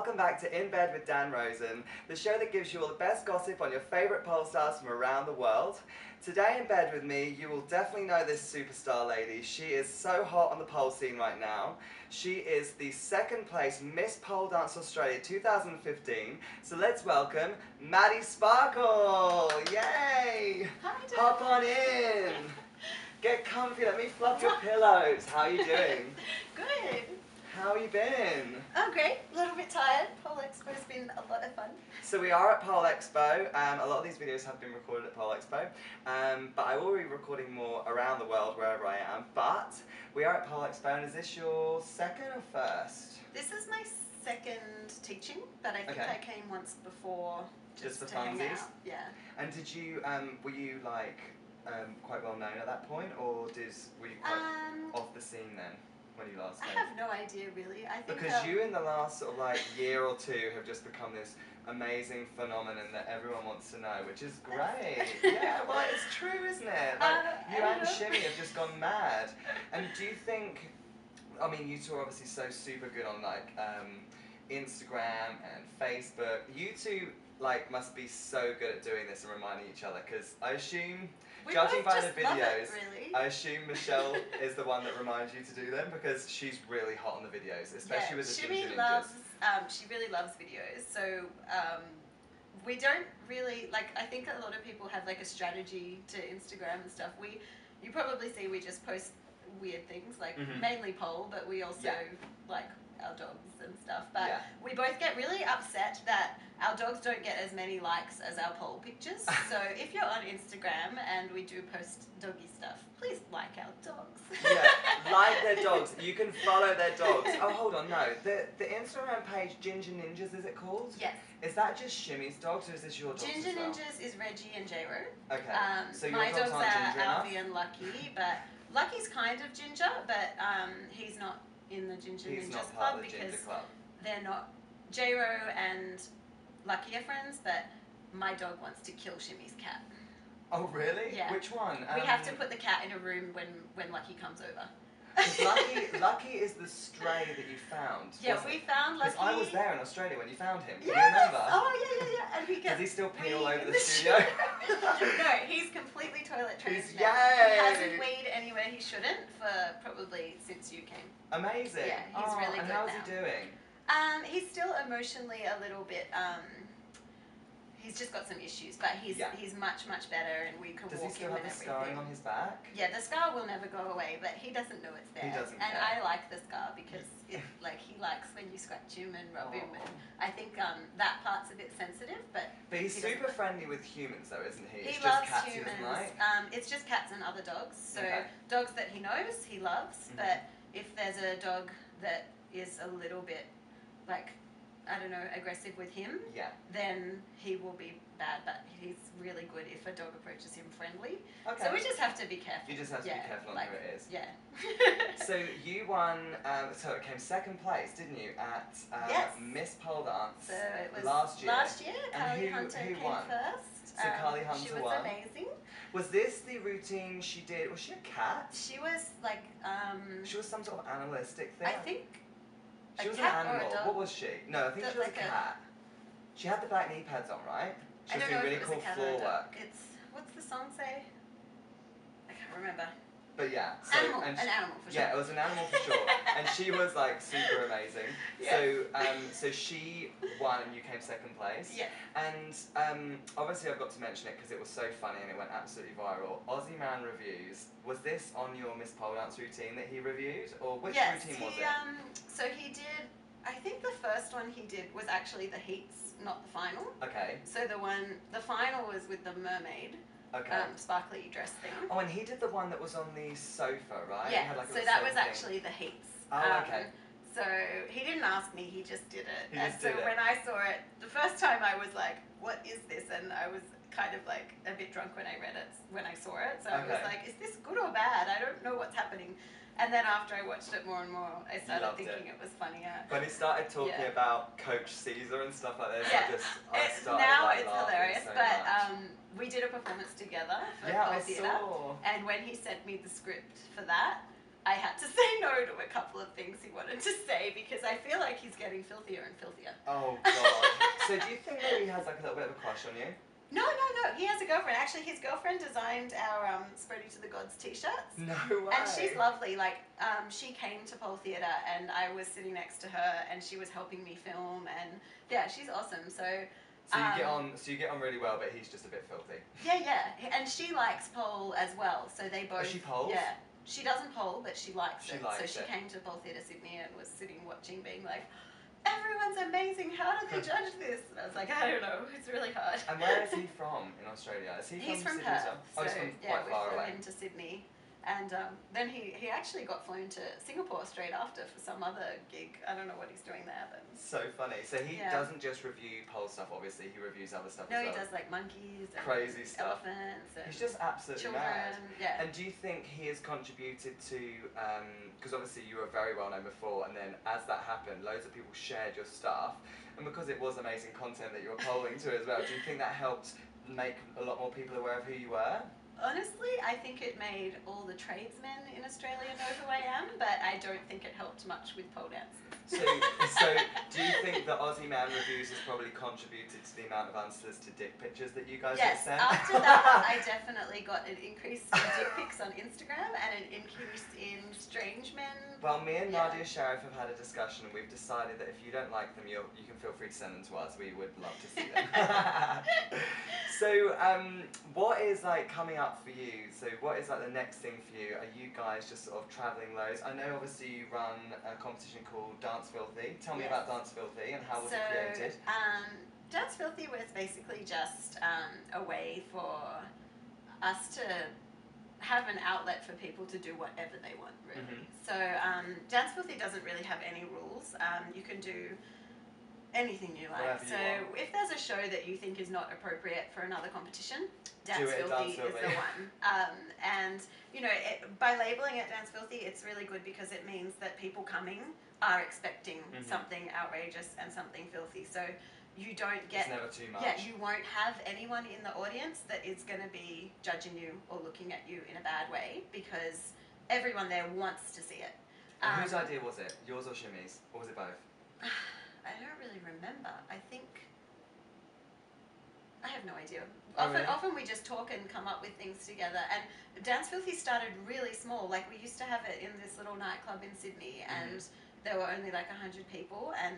welcome back to In Bed with Dan Rosen, the show that gives you all the best gossip on your favourite pole stars from around the world. Today in bed with me, you will definitely know this superstar lady. She is so hot on the pole scene right now. She is the second place Miss Pole Dance Australia 2015. So let's welcome Maddie Sparkle. Yay! Hi, Dan. Hop on in. Get comfy, let me fluff your pillows. How are you doing? Good. How you been? Oh, great. A little bit tired. Pole Expo's been a lot of fun. So we are at Pole Expo. A lot of these videos have been recorded at Pole Expo, but I will be recording more around the world wherever I am. But we are at Pole Expo, and is this your second or first? This is my second teaching, but I think I came once before just for to hang funsies? out. Yeah. And did you, were you like quite well known at that point, or were you quite off the scene then? When you last came? I have no idea really. I think because you in the last sort of like year or two have just become this amazing phenomenon that everyone wants to know, which is great. Yeah, well it's true, isn't it? Like you and Shimmy have just gone mad. And do you think, I mean you two are obviously so super good on like Instagram and Facebook. You two like must be so good at doing this and reminding each other, because I assume, judging by the videos, really. I assume Michelle is the one that reminds you to do them, because she's really hot on the videos, especially with the Shimmy Ginger loves, Ninjas. she really loves videos, so we don't really, like, I think a lot of people have like a strategy to Instagram and stuff. You probably see we just post weird things, like mainly pole, but we also like our dogs and stuff. But we both get really upset that our dogs don't get as many likes as our pole pictures. So if you're on Instagram and we do post doggy stuff, please like our dogs. Yeah, like their dogs. You can follow their dogs. Oh, hold on, no. The Instagram page, Ginger Ninjas, is it called? Yes. Is that just Shimmy's dogs, or is this your dogs Ginger as well? Ninjas is Reggie and J-Ro. Okay, so your my dogs dogs aren't are ginger enough? Alfie and Lucky, but Lucky's kind of ginger, but he's not in the Ginger Ninjas club because they're not. J-Ro and Lucky are friends, but my dog wants to kill Shimmy's cat. Oh really? Yeah. Which one? We have to put the cat in a room when Lucky comes over. Lucky is the stray that you found. Yeah, we found Lucky. Because I was there in Australia when you found him. Yes! Do you remember? Oh yeah. And does he still pee all over the studio? No, he's completely toilet trained now. Yay! He hasn't weed anywhere he shouldn't for probably since you came. Amazing. Yeah, he's really good now. And how's he doing? He's still emotionally a little bit. He's just got some issues, but he's much better, and we can walk him and everything. Does he still have the scarring on his back? Yeah, the scar will never go away, but he doesn't know it's there. He doesn't and care. I like the scar because he likes when you scratch him and rub him, and I think that part's a bit sensitive, but he's super friendly with humans though, isn't he? He it's loves just cats humans. He doesn't like? It's just cats and other dogs. So dogs that he knows, he loves, but if there's a dog that is a little bit like, I don't know, aggressive with him, then he will be bad, but he's really good if a dog approaches him friendly. Okay. So we just have to be careful. You just have to be careful on who it is. Yeah. So you won, so it came second place, didn't you, at Miss Pole Dance so it was last year. Carly Hunter came first. So Carly Hunter she was won. amazing. Was this the routine she did? Was she a cat? She was like... she was some sort of animalistic thing? I think... She was an animal. What was she? No, I think she was a cat. She had the black knee pads on, right? She was doing really cool floor work. What's the song say? I can't remember. But yeah. So, an animal for sure. Yeah, it was an animal for sure. And she was like super amazing. Yeah. So she won and you came second place. Yeah. And obviously I've got to mention it because it was so funny and it went absolutely viral. Aussie Man Reviews. Was this on your Miss Pole Dance routine that he reviewed? Or which routine was it? So he did, I think the first one he did was actually the heats, not the final. Okay. So the final was with the mermaid. Sparkly dress thing. Oh, and he did the one that was on the sofa, right? Yeah, so that was actually the heats. Oh, okay. So he didn't ask me, he just did it. So when I saw it, the first time I was like, what is this? And I was kind of like a bit drunk when I read it, when I saw it. So I was like, is this good or bad? I don't know what's happening. And then after I watched it more and more, I started thinking it was funnier. When he started talking about Coach Caesar and stuff like this, I started now like, it's laughing hilarious, so but much. We did a performance together for I theatre, saw. and when he sent me the script for that, I had to say no to a couple of things he wanted to say because I feel like he's getting filthier and filthier. Oh God. So do you think that he has like a little bit of a crush on you? No. He has a girlfriend. Actually, his girlfriend designed our Spreading to the Gods t-shirts. No way. And she's lovely. Like, she came to Pole Theatre and I was sitting next to her and she was helping me film and yeah, she's awesome. So you get on really well, but he's just a bit filthy. Yeah. And she likes pole as well. So they both. Is she poles? Yeah. She doesn't pole, but she likes it. So she it. came to Pole Theatre Sydney and was sitting watching, being like, everyone's amazing. How do they judge this? And I was like, I don't know. It's really hard. And where is he from in Australia? Is he He's from Sydney Perth. as well? Oh, he's from quite far we flew away. him to Sydney. And then he actually got flown to Singapore straight after for some other gig. I don't know what he's doing there, but So funny. So he doesn't just review pole stuff, obviously, he reviews other stuff as well. No, he does like monkeys and crazy stuff. elephants and he's just absolutely children. mad. Yeah. And do you think he has contributed to, because obviously you were very well known before, and then as that happened, loads of people shared your stuff, and because it was amazing content that you were polling to as well, do you think that helped make a lot more people aware of who you were? Honestly, I think it made all the tradesmen in Australia know who I am, but I don't think it helped much with pole dancing. So do you think the Aussie Man reviews has probably contributed to the amount of answers to dick pictures that you guys Yes, get sent? after that, I definitely got an increase in dick pics on Instagram and an increase in strange men. Well, me and Nadia Sharif have had a discussion and we've decided that if you don't like them, you can feel free to send them to us. We would love to see them. So, what is like coming up for you? So what is like the next thing for you? Are you guys just sort of travelling loads? I know obviously you run a competition called Dance Filthy. Tell me about Dance Filthy and how was it created? Dance Filthy was basically just a way for us to have an outlet for people to do whatever they want, really. So Dance Filthy doesn't really have any rules. You can do anything you like. Whatever So you want. if there's a show that you think is not appropriate for another competition, Dance Dance Filthy is Filthy. the one. And you know, by labeling it Dance Filthy, it's really good because it means that people coming are expecting something outrageous and something filthy. So you don't get. It's never too much. Yeah, you won't have anyone in the audience that is going to be judging you or looking at you in a bad way because everyone there wants to see it. And whose idea was it? Yours or Shimmy's? Or was it both? I don't really remember. I think I have no idea. Often we just talk and come up with things together. And Dance Filthy started really small. Like we used to have it in this little nightclub in Sydney, and there were only like 100 people, and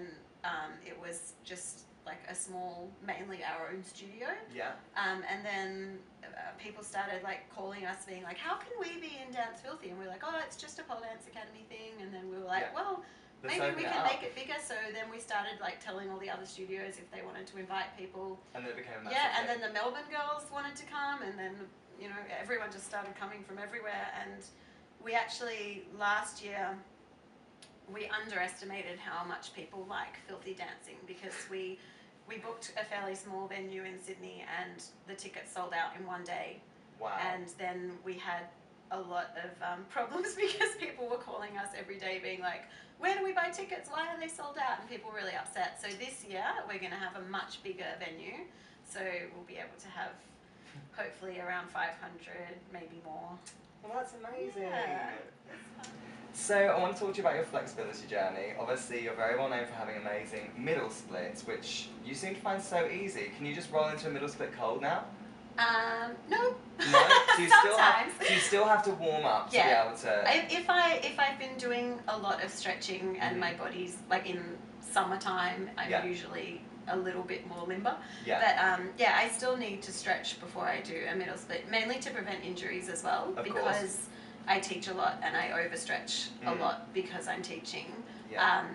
it was just like a small, mainly our own studio. Yeah. And then people started like calling us, being like, "How can we be in Dance Filthy?" And we're like, "Oh, it's just a pole dance academy thing." And then we were like, "Well, maybe we can make it bigger." So then we started like telling all the other studios if they wanted to invite people. And then it became a massive and thing. then the Melbourne girls wanted to come, and then you know everyone just started coming from everywhere. And we actually last year we underestimated how much people like filthy dancing because we booked a fairly small venue in Sydney and the tickets sold out in one day. Wow. And then we had a lot of problems because people were calling us every day being like, "Where do we buy tickets? Why are they sold out?" And people were really upset. So this year we're going to have a much bigger venue. So we'll be able to have hopefully around 500, maybe more. Well, that's amazing. Yeah. So I want to talk to you about your flexibility journey. Obviously, you're very well known for having amazing middle splits, which you seem to find so easy. Can you just roll into a middle split cold now? No. No? Sometimes. Do you still have to warm up to be able to... If I've been doing a lot of stretching and my body's, like in summertime, I'm usually a little bit more limber. Yeah. But I still need to stretch before I do a middle split, mainly to prevent injuries as well. Of because course. I teach a lot and I overstretch a lot because I'm teaching. Yeah.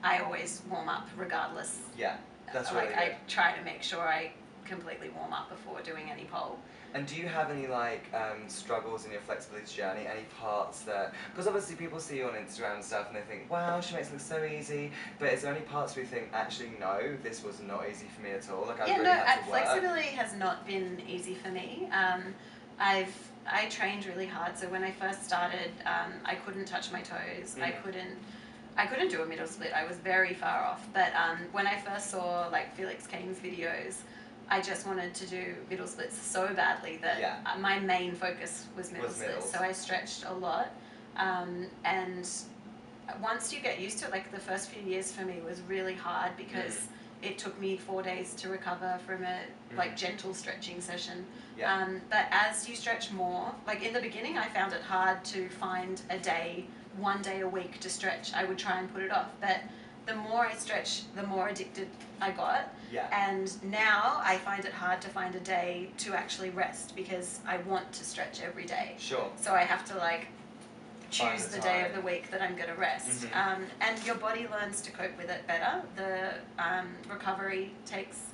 I always warm up regardless. Yeah, that's really good. I try to make sure I completely warm up before doing any pole. And do you have any like struggles in your flexibility journey? Any parts that, because obviously people see you on Instagram and stuff and they think, wow, she makes it look so easy. But is there any parts where you think, actually no, this was not easy for me at all? Like I really had to work. Flexibility has not been easy for me. I trained really hard. So when I first started, I couldn't touch my toes. I couldn't do a middle split. I was very far off. But when I first saw like Felix Kane's videos, I just wanted to do middle splits so badly that my main focus was middle splits. So I stretched a lot. And once you get used to it, like the first few years for me was really hard because it took me 4 days to recover from a like gentle stretching session. Yeah. But as you stretch more, like in the beginning I found it hard to find a day, 1 day a week to stretch. I would try and put it off, but the more I stretch, the more addicted I got. Yeah. And now I find it hard to find a day to actually rest because I want to stretch every day. Sure. So I have to like choose Find the the day time. of the week that I'm going to rest. And your body learns to cope with it better. The recovery takes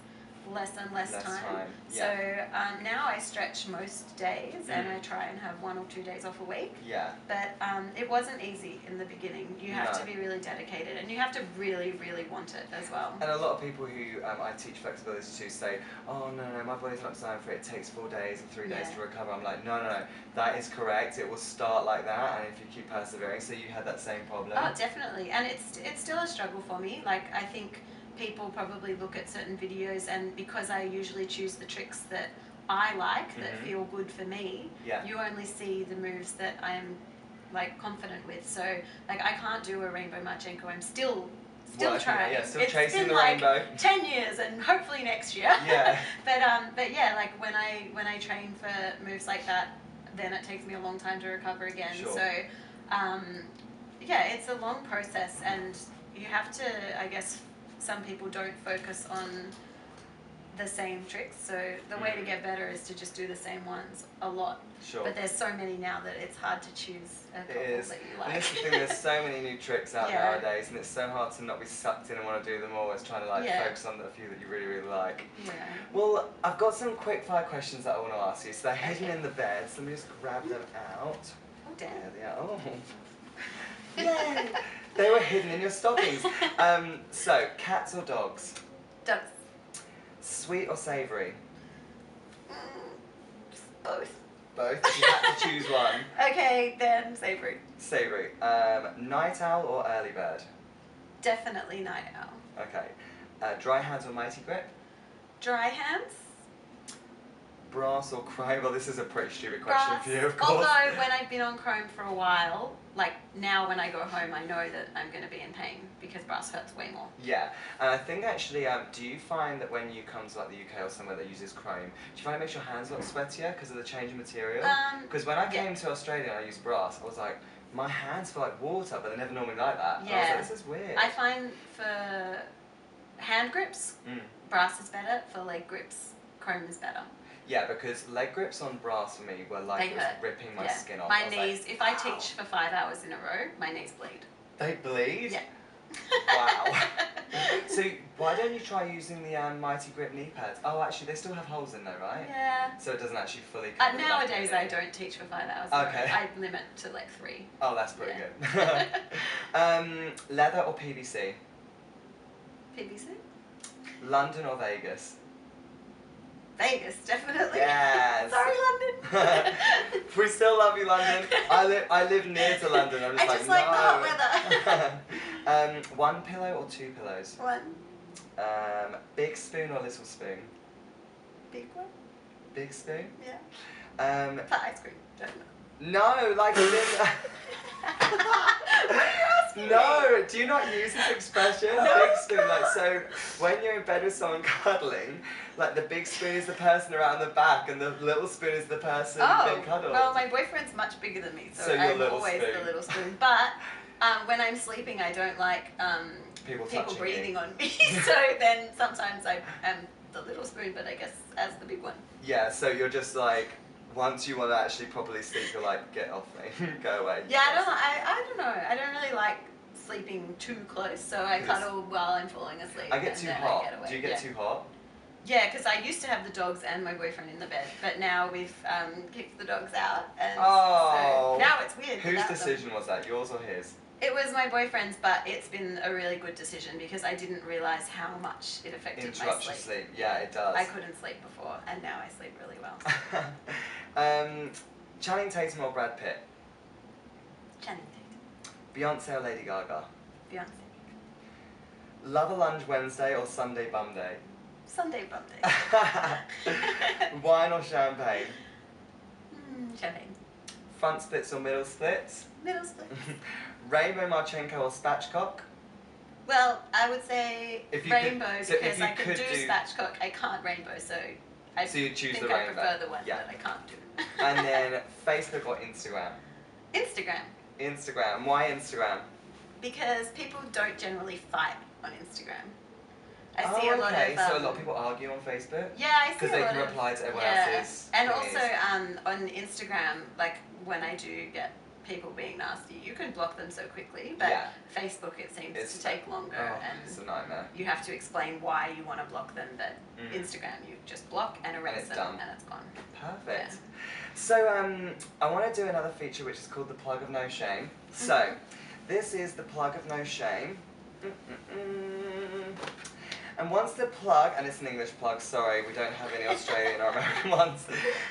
less and less time. Yeah. So now I stretch most days and I try and have 1 or 2 days off a week. Yeah. But it wasn't easy in the beginning. You have to be really dedicated and you have to really, really want it as well. And a lot of people who I teach flexibility to say, oh no, my body's not designed for it, it takes 4 days and 3 days to recover. I'm like, no, that is correct. It will start like that, and if you keep persevering. So you had that same problem? Oh, definitely. And it's still a struggle for me. Like, I think people probably look at certain videos, and because I usually choose the tricks that I like, that feel good for me, you only see the moves that I'm like confident with. So like I can't do a rainbow Marchenko. I'm still trying. Yeah, still it's chasing been the like rainbow. 10 years and hopefully next year. Yeah. But yeah, like when I train for moves like that, then it takes me a long time to recover again. Sure. So yeah, it's a long process, and you have to, I guess, some people don't focus on the same tricks, so the way to get better is to just do the same ones a lot. Sure. But there's so many now that it's hard to choose a couple It is. that you like. And that's the thing, there's so many new tricks out nowadays, and it's so hard to not be sucked in and want to do them all. It's trying to like focus on the few that you really, really like. Yeah. Well, I've got some quick fire questions that I want to ask you. So they're hidden in the bed, so let me just grab them out. Oh, damn. There they are. Oh. Yay! They were hidden in your stockings. So, cats or dogs? Dogs. Sweet or savoury? Both. Both. If you had to choose one. Okay, then savoury. Savoury. Night owl or early bird? Definitely night owl. Okay. Dry hands or mighty grip? Dry hands. Brass or chrome? Well, this is a pretty stupid question Brass. for you, of course. Although when I've been on chrome for a while, like now when I go home, I know that I'm going to be in pain because brass hurts way more. Yeah, and I think actually, do you find that when you come to like the UK or somewhere that uses chrome, do you find it makes your hands look sweatier because of the change in material? Because when I came to Australia and I used brass, I was like, my hands feel like water, but they're never normally like that. Yeah. I was like, this is weird. I find for hand grips, brass is better. For leg grips, chrome is better. Yeah, because leg grips on brass for me were like it was ripping my skin off. My knees, if I teach for 5 hours in a row, my knees bleed. They bleed? Yeah. Wow. So why don't you try using the Mighty Grip knee pads? Oh, actually, they still have holes in there, right? Yeah. So it doesn't actually fully cover Nowadays, I don't teach for 5 hours. In a row. I limit to like 3. Oh, that's pretty good. Leather or PVC? PVC? London or Vegas? Vegas, definitely. Yes. Sorry, London. We still love you, London. I live near to London. I'm just I just like the hot weather. One pillow or 2 pillows? One. Big spoon or little spoon? Big one. Big spoon? Yeah. For ice cream, definitely. No, like No, do you not use this expression? No. Big spoon, like so when you're in bed with someone cuddling, like the big spoon is the person around the back and the little spoon is the person being cuddled. Well, my boyfriend's much bigger than me, so I'm always the little spoon. But when I'm sleeping, I don't like people breathing on me. So then sometimes I am the little spoon, but I guess as the big one. Yeah, so you're just like, once you want to actually properly sleep, you're like, get off me, go away. Yeah, I don't know. I don't really like sleeping too close, so I cuddle while I'm falling asleep. I get too hot. Do you get too hot? Yeah, because I used to have the dogs and my boyfriend in the bed, but now we've kicked the dogs out, and so now it's weird. Whose decision was that, yours or his? It was my boyfriend's, but it's been a really good decision because I didn't realise how much it affected my sleep. Your sleep. Yeah, it does. I couldn't sleep before, and now I sleep really well. Channing Tatum or Brad Pitt? Channing Tatum. Beyonce or Lady Gaga? Beyonce. Love a Lunge Wednesday or Sunday Bum Day? Sunday Bum Day. Wine or champagne? Champagne. Front splits or middle splits? Middle splits. Rainbow, Marchenko or spatchcock? Well, I would say If you rainbow could- so if because you I can could do do- spatchcock. I can't rainbow, so I So you choose think the I rainbow. prefer the one Yeah. that I can't do. And then Facebook or Instagram? Instagram. Instagram. Why Instagram? Because people don't generally fight on Instagram. I Oh, see a lot okay. of So a lot of people argue on Facebook? yeah, I see Because a they lot can of reply to everyone yeah. else's And thingies. also on Instagram, like when I do get people being nasty, you can block them so quickly, but Yeah. Facebook it seems It's- to take longer Oh, and it's a nightmare. you have to explain why you want to block them, but Mm. Instagram you just block and erase it's them done. and it's gone. Perfect. Yeah. So I want to do another feature which is called the plug of no shame. So this is the plug of no shame. And once the plug, and it's an English plug, sorry, we don't have any Australian or American ones.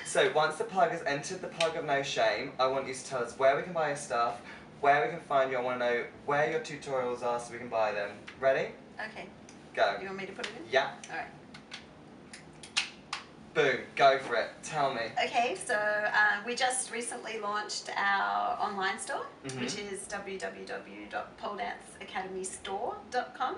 So once the plug has entered the plug of no shame, I want you to tell us where we can buy your stuff, where we can find you. I want to know where your tutorials are so we can buy them. Ready? Okay. Go. You want me to put it in? Yeah. Alright. Boom. Go for it. Tell me. Okay, so we just recently launched our online store, Mhm. which is www.poledanceacademystore.com.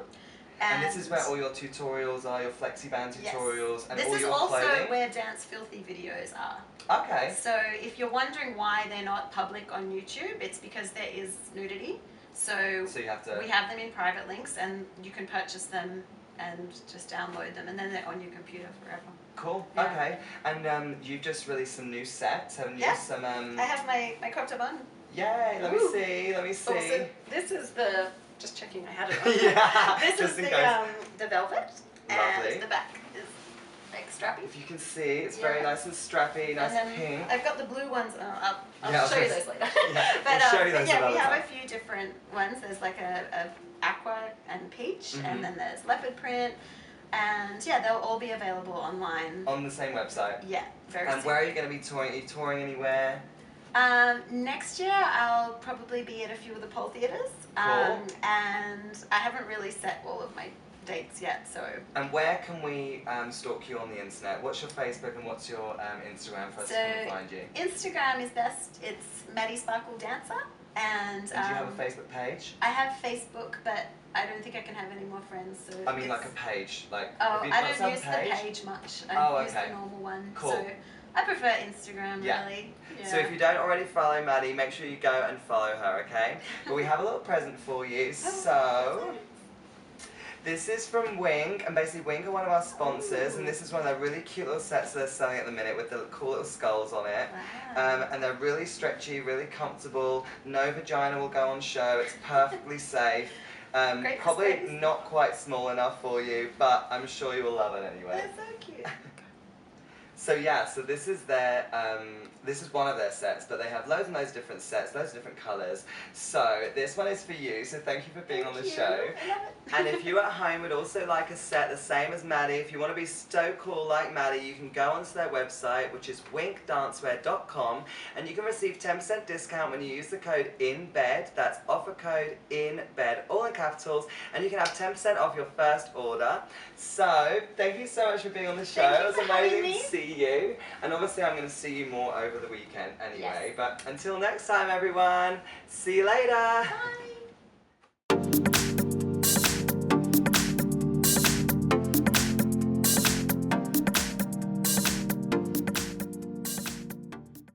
And this is where all your tutorials are, your flexi-band Yes. tutorials, and this all is your also clothing? where Dance Filthy videos are. Okay. So if you're wondering why they're not public on YouTube, it's because there is nudity. So So you have to... we have them in private links and you can purchase them and just download them and then they're on your computer forever. Cool. Yeah. Okay. And you've just released some new sets, haven't you? Yeah. Some I have my crop top on. Yay! Let me Ooh. see. Let me see. Also, this is the, just checking I had it on. Yeah, This just is in the, case. the velvet. Lovely. And the back is like strappy. If you can see, it's very Yeah. nice and strappy, nice and then pink. I've got the blue ones. I'll Yeah, I was show you gonna those later. Yeah, but we'll show you those yeah, another we have time. a few different ones. There's like a aqua and peach, Mhm. and then there's leopard print, and yeah, they'll all be available online. On the same website. Yeah, very And soon. where are you going to be touring? Are you touring anywhere? Next year I'll probably be at a few of the pole theatres, Cool. and I haven't really set all of my dates yet, so. And where can we stalk you on the internet? What's your Facebook and what's your Instagram for us to come and find you? Instagram is best. It's Maddie Sparkle Dancer, and And do you have a Facebook page? I have Facebook, but I don't think I can have any more friends. So I mean, it's- like a page, like. Oh, have you I got don't some use page? the page much. I Oh, use okay. the normal one. Cool. So I prefer Instagram Yeah. really. Yeah. So if you don't already follow Maddie, make sure you go and follow her, okay? But we have a little present for you. So this is from Wing, and basically Wing are one of our sponsors, and this is one of their really cute little sets that they're selling at the minute with the cool little skulls on it. Wow. And they're really stretchy, really comfortable. No vagina will go on show. It's perfectly safe. Great for Probably space. not quite small enough for you, but I'm sure you will love it anyway. They're so cute. So yeah, so this is their, this is one of their sets, but they have loads and loads of different sets, loads of different colours. So this one is for you, so thank you for being on the Thank you. show. I love it. And if you at home would also like a set the same as Maddie, if you want to be so cool like Maddie, you can go onto their website, which is winkdancewear.com, and you can receive 10% discount when you use the code INBED. That's offer code INBED, all in capitals, and you can have 10% off your first order. So thank you so much for being on the show. Thank you It was for having amazing me. to see you, and obviously I'm going to see you more over the weekend anyway. Yes. But until next time, everyone, see you later. Bye.